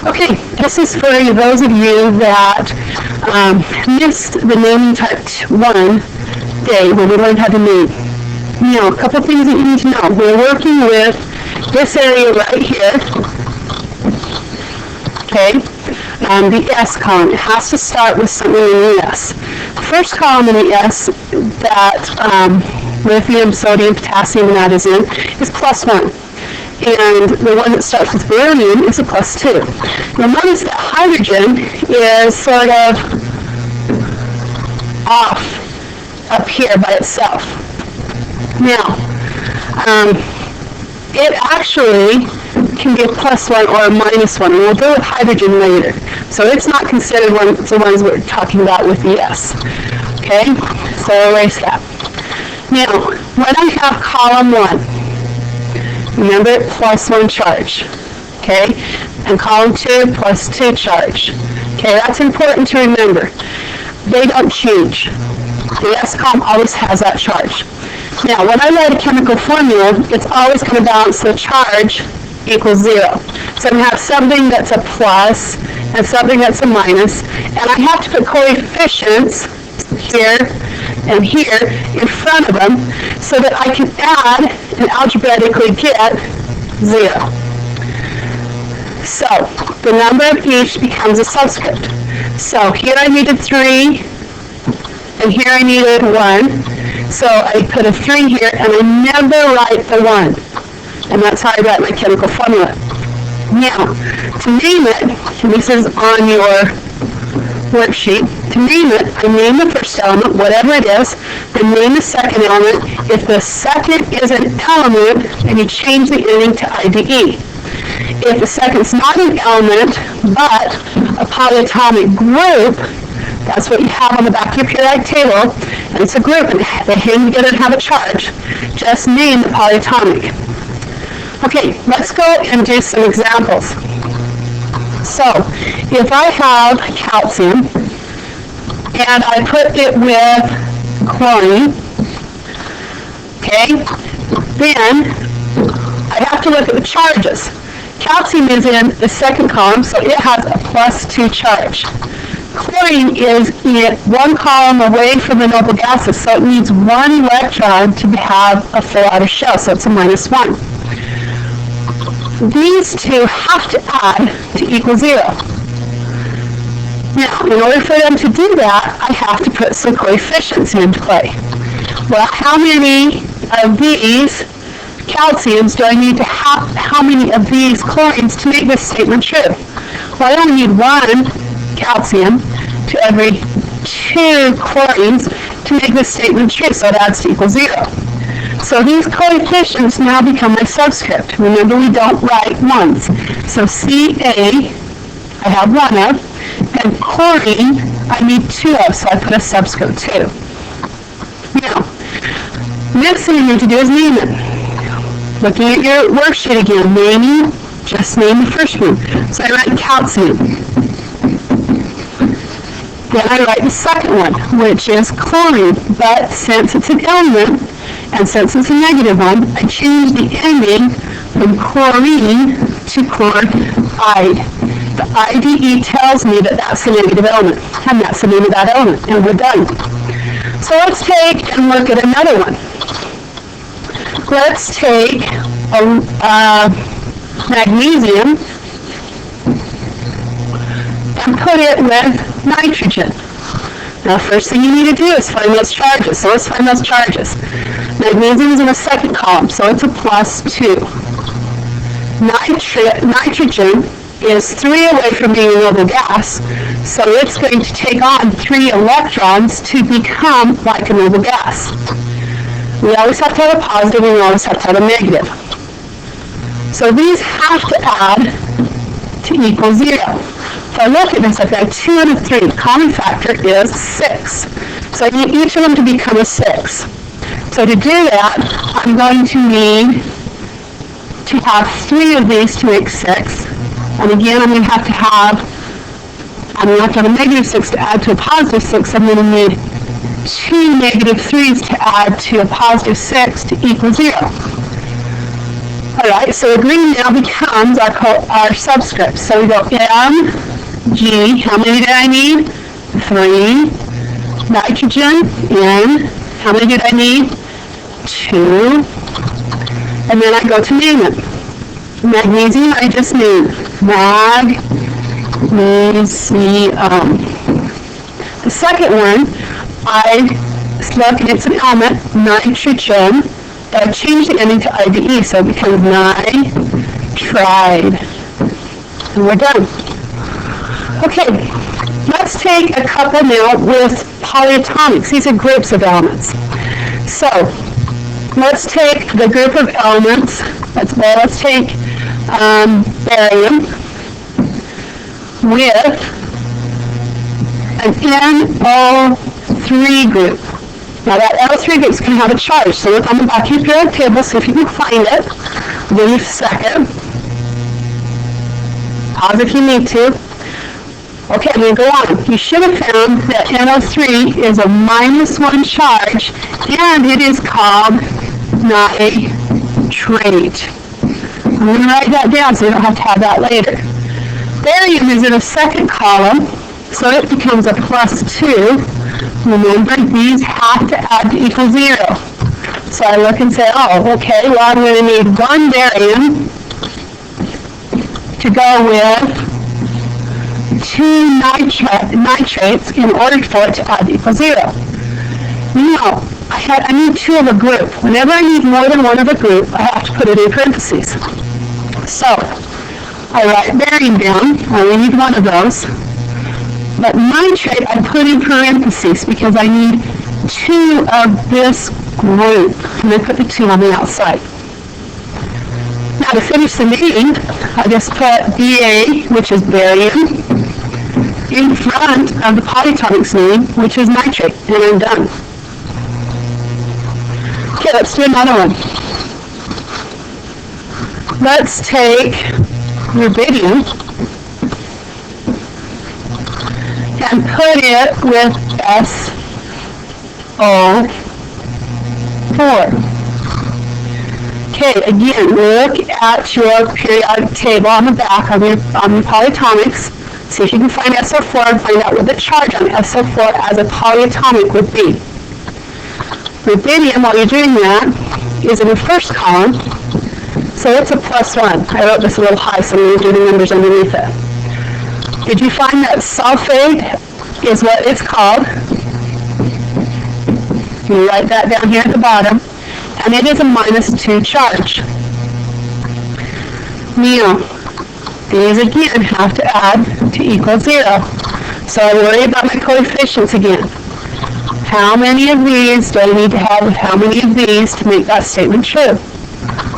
Okay, this is for those of you that missed the naming type 1 day when we learned how to name. Now, a couple things that you need to know. We're working with this area right here. Okay, the S column. It has to start with something in the S. The first column in the S that lithium, sodium, potassium, and that is in is +1. And the one that starts with beryllium is a +2. Now notice that hydrogen is sort of off up here by itself. Now, it actually can be a +1 or a -1, and we'll deal with hydrogen later. So it's not considered one of the ones we're talking about with the S. Okay, so erase that. Now, when I have column 1, remember, +1 charge, okay? And column 2, +2 charge. Okay, that's important to remember. They don't change. The S column always has that charge. Now, when I write a chemical formula, it's always going to balance the charge equals 0. So I'm going to have something that's a plus and something that's a minus, and I have to put coefficients here and here in front of them so that I can add and algebraically get 0. So the number of each becomes a subscript. So here I needed 3, and here I needed 1. So I put a 3 here, and I never write the 1. And that's how I write my chemical formula. Now, to name it, and this is on your worksheet, to name it, I name the first element, whatever it is, then name the second element. If the second is an element, then you change the ending to IDE. If the second's not an element, but a polyatomic group, that's what you have on the back of your periodic table, and it's a group, and they hang together and have a charge. Just name the polyatomic. Okay, let's go and do some examples. So, if I have calcium, and I put it with chlorine, okay, then I have to look at the charges. Calcium is in the second column, so it has a +2 charge. Chlorine is in one column away from the noble gases, so it needs 1 electron to have a full outer shell, so it's a -1. These two have to add to equal 0. Now, in order for them to do that, I have to put some coefficients into play. Well, how many of these calciums do I need to have, how many of these chlorines to make this statement true? Well, I only need 1 calcium to every 2 chlorines to make this statement true, so it adds to equal 0. So these coefficients now become my subscript. Remember, we don't write ones. So Ca, I have 1 of, and chlorine, I need 2 of, so I put a subscript 2. Now, next thing you need to do is name it. Looking at your worksheet again, naming, just name the first one. So I write calcium. Then I write the second one, which is chlorine, but since it's an element, and since it's a negative one, I change the ending from chlorine to chloride. The IDE tells me that that's a negative element, and that's the name of that element, and we're done. So let's take and look at another one. Let's take magnesium and put it with nitrogen. Now, first thing you need to do is find those charges. So let's find those charges. Magnesium is in the second column, so it's a +2. Nitrogen is 3 away from being a noble gas, so it's going to take on 3 electrons to become like a noble gas. We always have to have a positive, and we always have to have a negative. So these have to add to equal 0. If I look at this, I've got a 2 and a 3. The common factor is 6. So I need each of them to become a 6. So to do that, I'm going to need to have 3 of these to make 6. And again, I'm going to have to have a -6 to add to a +6. I'm going to need 2 -3s to add to a +6 to equal 0. Alright, so the green now becomes our subscript. So we go Mg, how many did I need? 3. Nitrogen, N, how many did I need? 2. And then I go to name it. Magnesium, I just named magnesium. The second one, I look and it's an element, nitrogen, but I changed the ending to IDE, so it becomes nitride. And we're done. Okay, let's take a couple now with polyatomics. These are groups of elements. So, let's take the group of elements. Let's take barium with an NO3 group. Now that NO3 group is going to have a charge. So look on the back of your periodic table, see if you can find it. I'll give you a second. Pause if you need to. Okay, I'm going to go on. You should have found that NO3 is a -1 charge, and it is called nitrate. I'm going to write that down so you don't have to have that later. Barium is in a second column, so it becomes a +2. Remember, these have to add to equal 0. So I look and say, oh, okay, well, I'm going to need 1 barium to go with 2 nitrates in order for it to add to equal 0. Now, I need 2 of a group. Whenever I need more than 1 of a group, I have to put it in parentheses. So, I write barium down. I only need 1 of those. But nitrate, I put in parentheses because I need 2 of this group. And I put the 2 on the outside. Now, to finish the name, I just put Ba, which is barium, in front of the polyatomics name, which is nitrate, and I'm done. Okay, let's do another one. Let's take rubidium and put it with SO4. Okay, again, look at your periodic table on the back on your polyatomics. See if you can find SO4 and find out what the charge on SO4 as a polyatomic would be. Rubidium, while you're doing that, is in the first column, so it's a +1. I wrote this a little high, so I'm going to do the numbers underneath it. Did you find that sulfate is what it's called? You write that down here at the bottom, and it is a -2 charge. Now, these again have to add to equal 0. So I worry about my coefficients again. How many of these do I need to have with how many of these to make that statement true?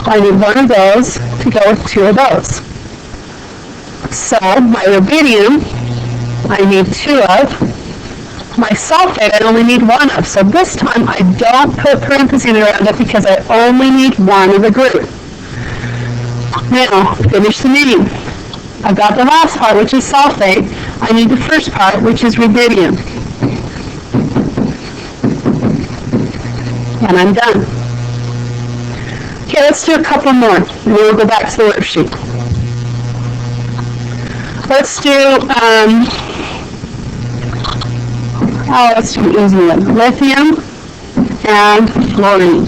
I need 1 of those to go with 2 of those. So my rubidium, I need 2 of. My sulfate, I only need 1 of. So this time I don't put parentheses around it because I only need 1 of the group. Now, finish the name. I've got the last part, which is sulfate. I need the first part, which is rubidium. And I'm done. Okay, let's do a couple more, and then we'll go back to the worksheet. Let's do, let's do an easy one. Lithium and fluorine.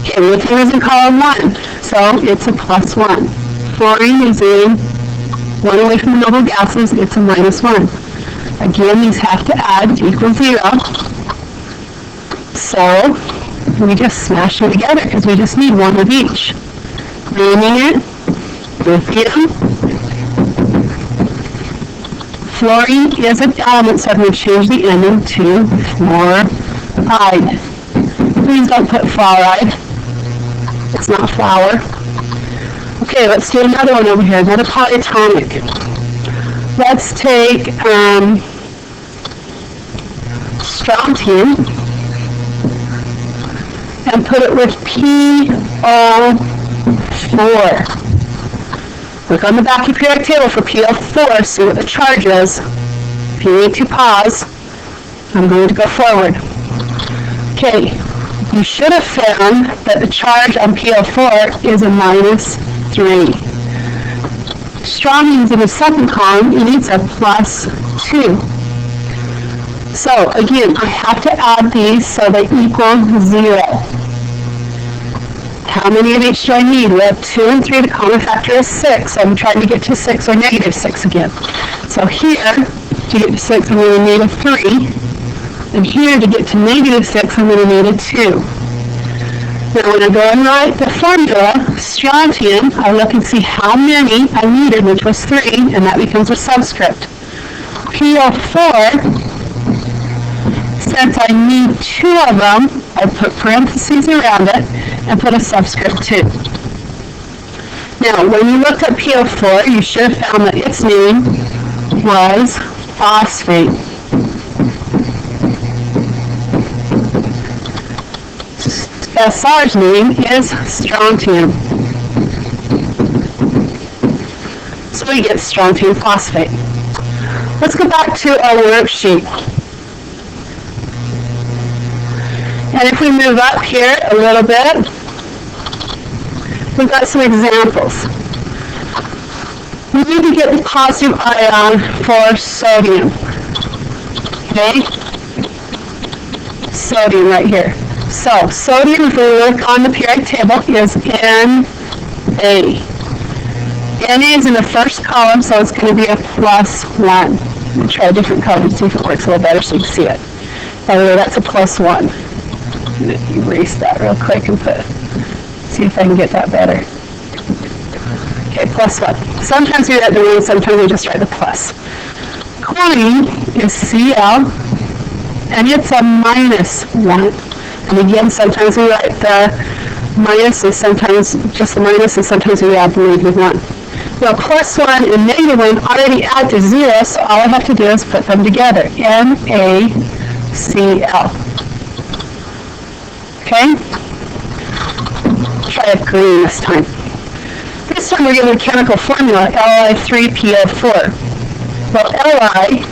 Okay, lithium is in column 1, so it's a +1. Fluorine is in 1 away from the noble gases, it's a -1. Again, these have to add to equal 0. So, we just smash them together because we just need 1 of each. Naming it lithium. Fluorine is an element, so I'm going to change the ending to fluoride. Please don't put fluoride. It's not flour. Okay, let's do another one over here, another polyatomic. Let's take strontium and put it with PO4. Look on the back of your periodic table for PO4, see what the charge is. If you need to pause, I'm going to go forward. Okay, you should have found that the charge on PO4 is a -3. Strontium's in the second column, and it's a +2. So again, I have to add these so they equal 0. How many of each do I need? We have 2 and 3. The common factor is 6. So I'm trying to get to 6 or -6 again. So here, to get to 6, I'm going to need a 3. And here, to get to -6, I'm going to need a 2. Now when I go and write the formula, strontium, I look and see how many I needed, which was 3, and that becomes a subscript. PO4, since I need 2 of them, I put parentheses around it and put a subscript 2. Now, when you looked at PO4, you should have found that its name was phosphate. SR's name is strontium. So we get strontium phosphate. Let's go back to our worksheet. And if we move up here a little bit, we've got some examples. We need to get the positive ion for sodium. Okay? Sodium right here. So, sodium, if we look on the periodic table, is Na. Na is in the first column, so it's going to be a +1. I'm going to try a different color to see if it works a little better so you can see it. Anyway, that's a +1. I'm going to erase that real quick and see if I can get that better. Okay, +1. Sometimes we write the 1, sometimes we just write the plus. Chlorine is Cl, and it's a -1. And again, sometimes we write the minuses, sometimes just the minus, and sometimes we add the -1. Well, +1 and -1 already add to 0, so all I have to do is put them together. NaCl. Okay? Try it green this time. This time we're given a chemical formula, Li3PO4. Well, Li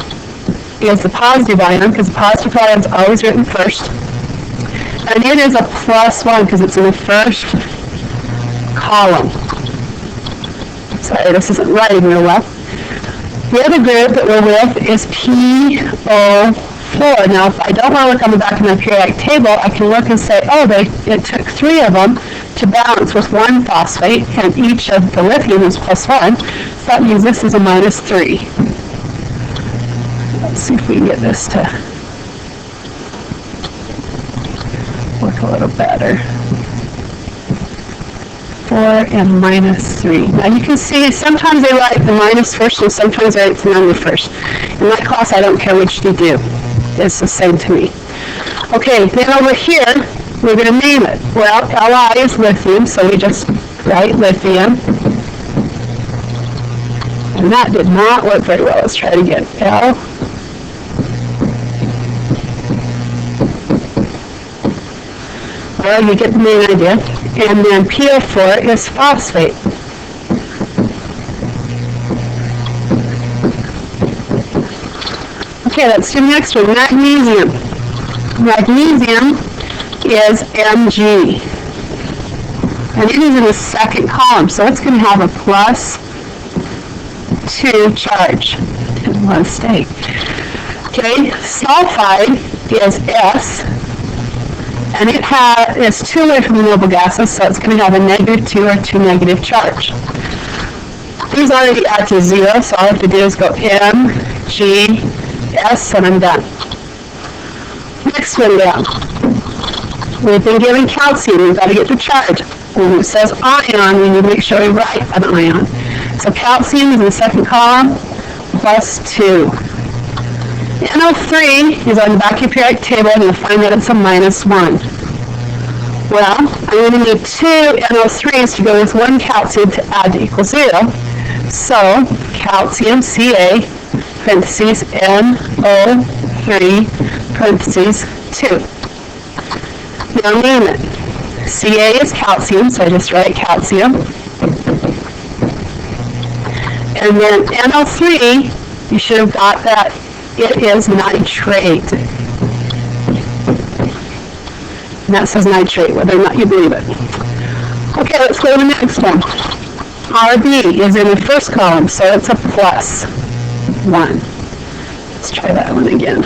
is the positive ion, because the positive ion is always written first. And it is a +1 because it's in the first column. Sorry, this isn't writing real well. The other group that we're with is PO4. Now, if I don't want to look on the back of my periodic table, I can look and say, oh, it took 3 of them to balance with 1 phosphate, and each of the lithium is +1. So that means this is a -3. Let's see if we can get this to work a little better. 4 and -3. Now you can see sometimes they write the minus first and sometimes they write the number first. In my class, I don't care which you do. It's the same to me. Okay, then over here, we're going to name it. Well, Li is lithium, so we just write lithium. And that did not work very well. Let's try it again. L. Well, you get the main idea. And then PO4 is phosphate. Okay, let's do the next one. Magnesium. Magnesium is Mg. And it is in the second column, so it's going to have a +2 charge in one state. Okay, sulfide is S. And it's 2 away from the noble gases, so it's going to have a -2 or 2 negative charge. These already add to 0, so all I have to do is go M, G, S, and I'm done. Next one down. We've been given calcium. We've got to get the charge. When it says ion, we need to make sure we write an ion. So calcium is in the second column, +2. NO3 is on the back of your periodic table, and you'll find that it's a -1. Well, I'm going to need 2 NO3s to go with 1 calcium to add to equal 0. So, calcium, Ca, parentheses, NO3, parentheses, 2. Now name it. Ca is calcium, so I just write calcium. And then NO3, you should have got that. It is nitrate. And that says nitrate, whether or not you believe it. Okay, let's go to the next one. RB is in the first column, so it's a plus 1. Let's try that one again.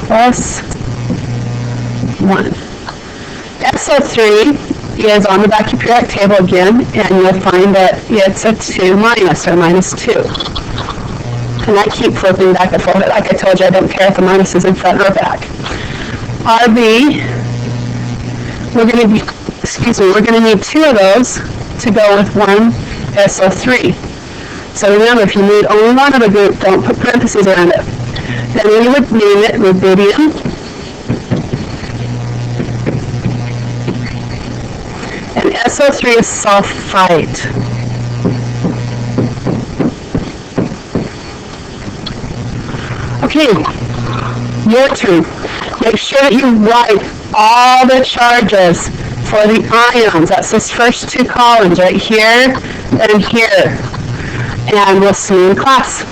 Plus 1. SO3 is on the back of your periodic table again, and you'll find that it's a 2 minus, or minus 2. And I keep flipping back and forth. Like I told you, I don't care if the minus is in front or back. RB, we're going to need 2 of those to go with 1 SO3. So remember, if you need only one of a group, don't put parentheses around it. Then we would name it rubidium. And SO3 is sulfite. Okay, your turn. Make sure that you write all the charges for the ions. That's those first 2 columns right here and here. And we'll see you in class.